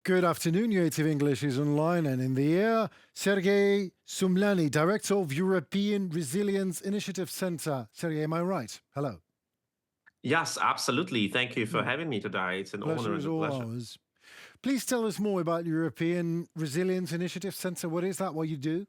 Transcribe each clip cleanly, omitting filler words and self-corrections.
Good afternoon. UATV English is online and in the air. Sergiy Sumlenny, Director of European Resilience Initiative Center. Sergiy, am I right? Hello. Yes, absolutely. Thank you for Hmm. having me today. It's an honor Pleasure and is a all pleasure. ours. Please tell us more about European Resilience Initiative Center. What is that? What you do?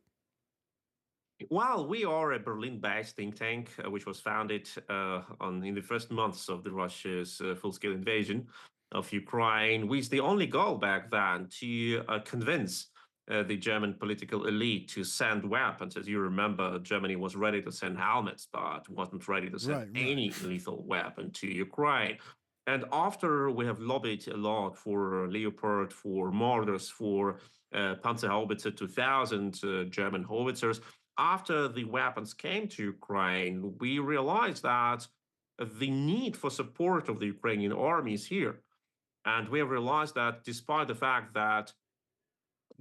Well, we are a Berlin-based think tank, which was founded in the first months of the Russia's full-scale invasion of Ukraine, with the only goal back then to convince the German political elite to send weapons. As you remember, Germany was ready to send helmets, but wasn't ready to send Right, right. any lethal weapon to Ukraine. And after we have lobbied a lot for Leopard, for mortars, for Panzerhaubitze 2000 German howitzers, after the weapons came to Ukraine, we realized that the need for support of the Ukrainian army is here. And we have realized that despite the fact that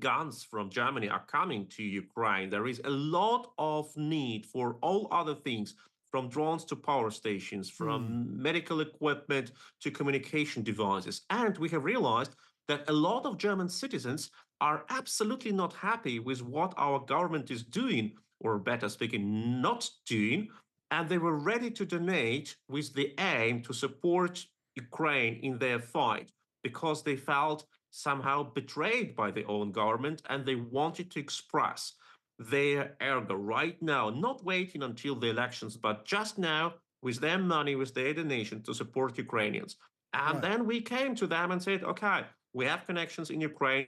guns from Germany are coming to Ukraine, there is a lot of need for all other things, from drones to power stations, Hmm. from medical equipment to communication devices. And we have realized that a lot of German citizens are absolutely not happy with what our government is doing, or better speaking, not doing. And they were ready to donate with the aim to support Ukraine in their fight because they felt somehow betrayed by their own government and they wanted to express their anger right now, not waiting until the elections, but just now with their money, with their donation to support Ukrainians. And Right. then we came to them and said, okay, we have connections in Ukraine.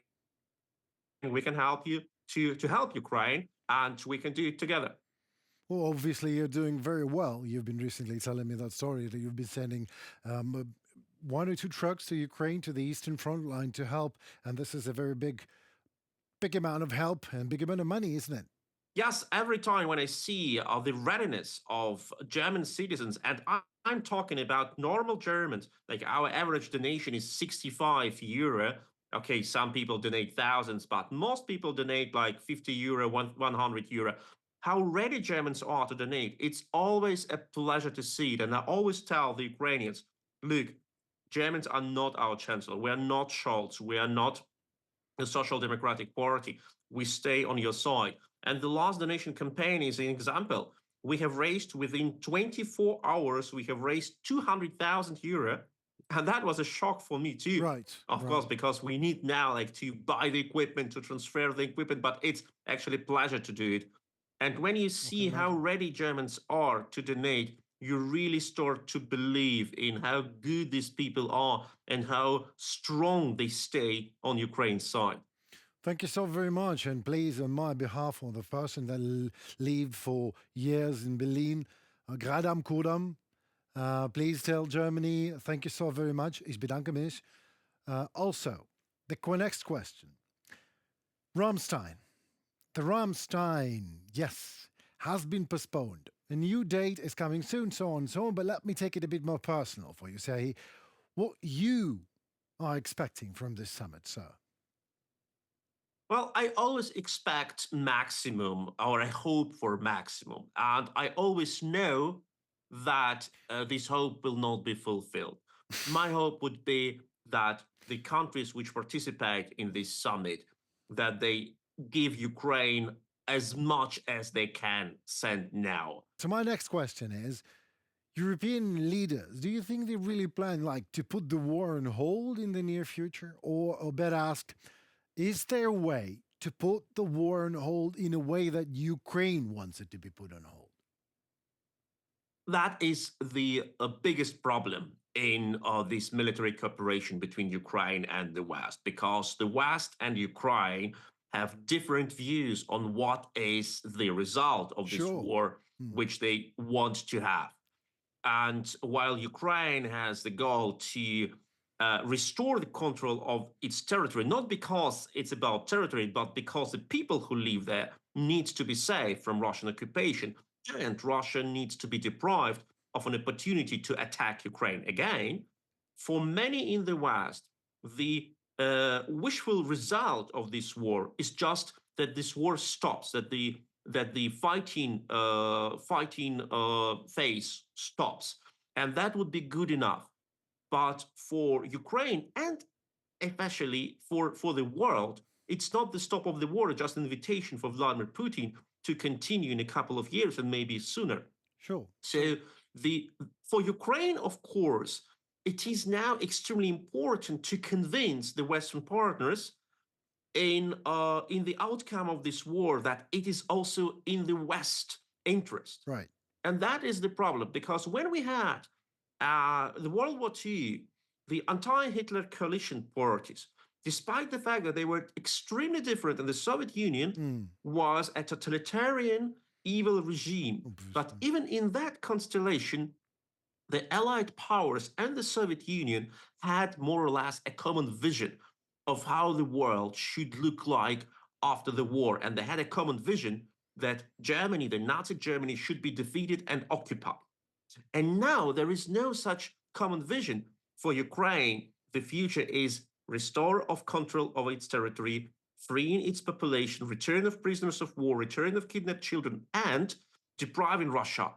We can help you to help Ukraine and we can do it together. Well, obviously, you're doing very well. You've been recently telling me that story that you've been sending one or two trucks to Ukraine, to the Eastern Front line to help. And this is a very big amount of help and big amount of money, isn't it? Yes, every time when I see the readiness of German citizens, and I'm talking about normal Germans, like our average donation is 65 euro. Okay, some people donate thousands, but most people donate like 50 euro, 100 euro. How ready Germans are to donate, it's always a pleasure to see it. And I always tell the Ukrainians, look, Germans are not our chancellor. We are not Scholz. We are not the Social Democratic Party. We stay on your side. And the last donation campaign is an example. We have raised within 24 hours, we have raised 200,000 euro. And that was a shock for me too. Right, Of course, right. because we need now like to buy the equipment, to transfer the equipment, but it's actually a pleasure to do it. And when you I can see how imagine. ready Germans are to donate, you really start to believe in how good these people are and how strong they stay on Ukraine's side. Thank you so very much. And please, on my behalf, of the person that lived for years in Berlin, gerade am Kudamm, please tell Germany, thank you so very much. Ich bedanke mich. Also, the next question. Ramstein. The Ramstein, yes, has been postponed. A new date is coming soon, so on and so on. But let me take it a bit more personal for you. Say what you are expecting from this summit, sir. Well, I always expect maximum, or I hope for maximum. And I always know that this hope will not be fulfilled. My hope would be that the countries which participate in this summit, that they give Ukraine as much as they can send now. So my next question is, European leaders, do you think they really plan like to put the war on hold in the near future? Or better asked, is there a way to put the war on hold in a way that Ukraine wants it to be put on hold? That is the biggest problem in this military cooperation between Ukraine and the West, because the West and Ukraine have different views on what is the result of this Sure. war, Hmm. which they want to have. And while Ukraine has the goal to restore the control of its territory, not because it's about territory, but because the people who live there need to be safe from Russian occupation, and Russia needs to be deprived of an opportunity to attack Ukraine again. For many in the West, the wishful result of this war is just that this war stops, that the fighting phase stops, and that would be good enough. But for Ukraine and especially for the world. It's not the stop of the war, just an invitation for Vladimir Putin to continue in a couple of years and maybe sooner. Sure. So for Ukraine, of course, it is now extremely important to convince the Western partners in the outcome of this war that it is also in the West interest. Right. And that is the problem, because when we had the World War II, the anti-Hitler coalition parties, despite the fact that they were extremely different and the Soviet Union was a totalitarian, evil regime, but even in that constellation, the Allied powers and the Soviet Union had more or less a common vision of how the world should look like after the war. And they had a common vision that Germany, the Nazi Germany, should be defeated and occupied. And now there is no such common vision for Ukraine. The future is restore of control of its territory, freeing its population, return of prisoners of war, return of kidnapped children, and depriving Russia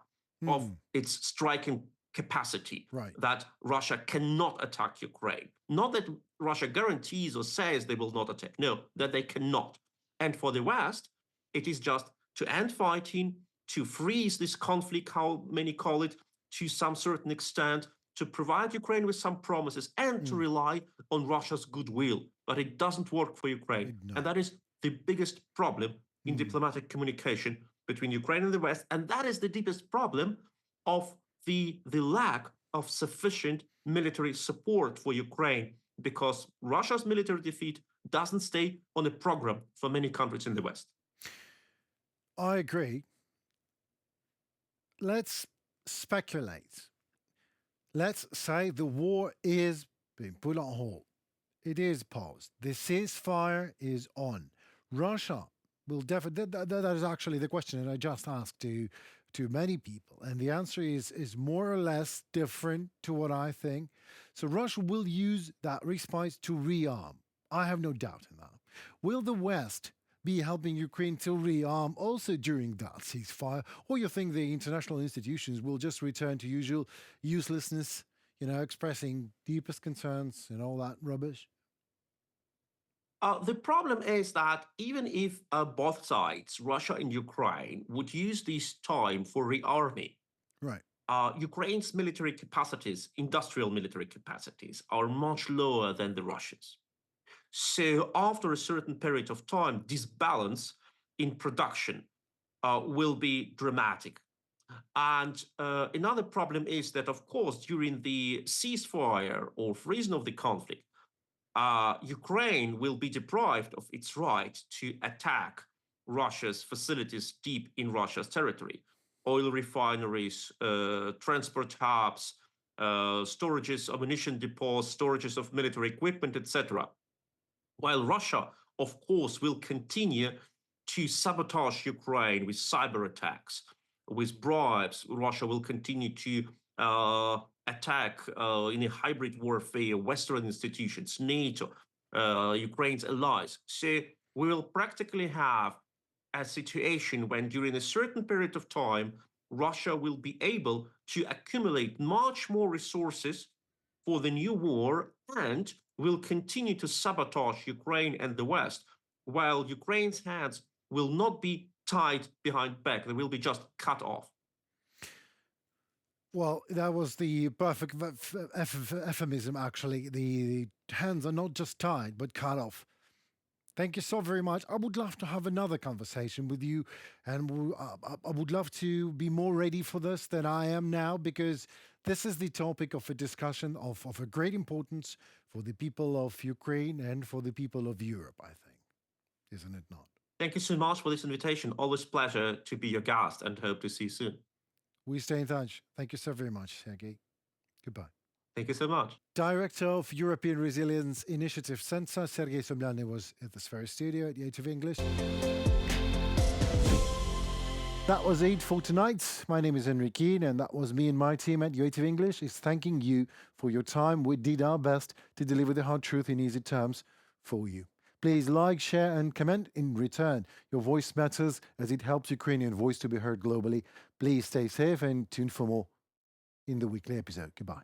of its striking capacity, Right. that Russia cannot attack Ukraine. Not that Russia guarantees or says they will not attack, no, that they cannot. And for the West, it is just to end fighting, to freeze this conflict, how many call it, to some certain extent, to provide Ukraine with some promises and to rely on Russia's goodwill. But it doesn't work for Ukraine. And that is the biggest problem in diplomatic communication between Ukraine and the West. And that is the deepest problem of the lack of sufficient military support for Ukraine, because Russia's military defeat doesn't stay on a program for many countries in the West. I agree. Let's speculate. Let's say the war is being put on hold. It is paused. The ceasefire is on. Russia will definitely, that is actually the question that I just asked to many people. And the answer is more or less different to what I think. So Russia will use that respite to rearm. I have no doubt in that. Will the West be helping Ukraine to rearm also during that ceasefire? Or you think the international institutions will just return to usual uselessness, expressing deepest concerns and all that rubbish? The problem is that even if both sides, Russia and Ukraine, would use this time for rearming, right, Ukraine's military capacities, industrial military capacities, are much lower than the Russians. So after a certain period of time, this balance in production will be dramatic. And another problem is that, of course, during the ceasefire or freezing of the conflict, Ukraine will be deprived of its right to attack Russia's facilities deep in Russia's territory. Oil refineries, transport hubs, storages, ammunition depots, storages of military equipment, etc. While Russia, of course, will continue to sabotage Ukraine with cyber attacks, with bribes. Russia will continue to attack in a hybrid warfare Western institutions, NATO, Ukraine's allies. So we will practically have a situation when during a certain period of time, Russia will be able to accumulate much more resources for the new war and will continue to sabotage Ukraine and the West, while Ukraine's hands will not be tied behind back. They will be just cut off. Well, that was the perfect euphemism, actually. The hands are not just tied, but cut off. Thank you so very much. I would love to have another conversation with you, and I would love to be more ready for this than I am now, because this is the topic of a discussion of a great importance for the people of Ukraine and for the people of Europe, I think. Isn't it not? Thank you so much for this invitation. Always pleasure to be your guest and hope to see you soon. We stay in touch. Thank you so very much, Sergiy. Goodbye. Thank you so much. Director of European Resilience Initiative Centre, Sergiy Sumlenny, was at the Sphere Studio at UATV English. That was it for tonight. My name is Henry Keane, and that was me and my team at UATV English is thanking you for your time. We did our best to deliver the hard truth in easy terms for you. Please like, share, and comment in return. Your voice matters as it helps Ukrainian voice to be heard globally. Please stay safe and tune for more in the weekly episode. Goodbye.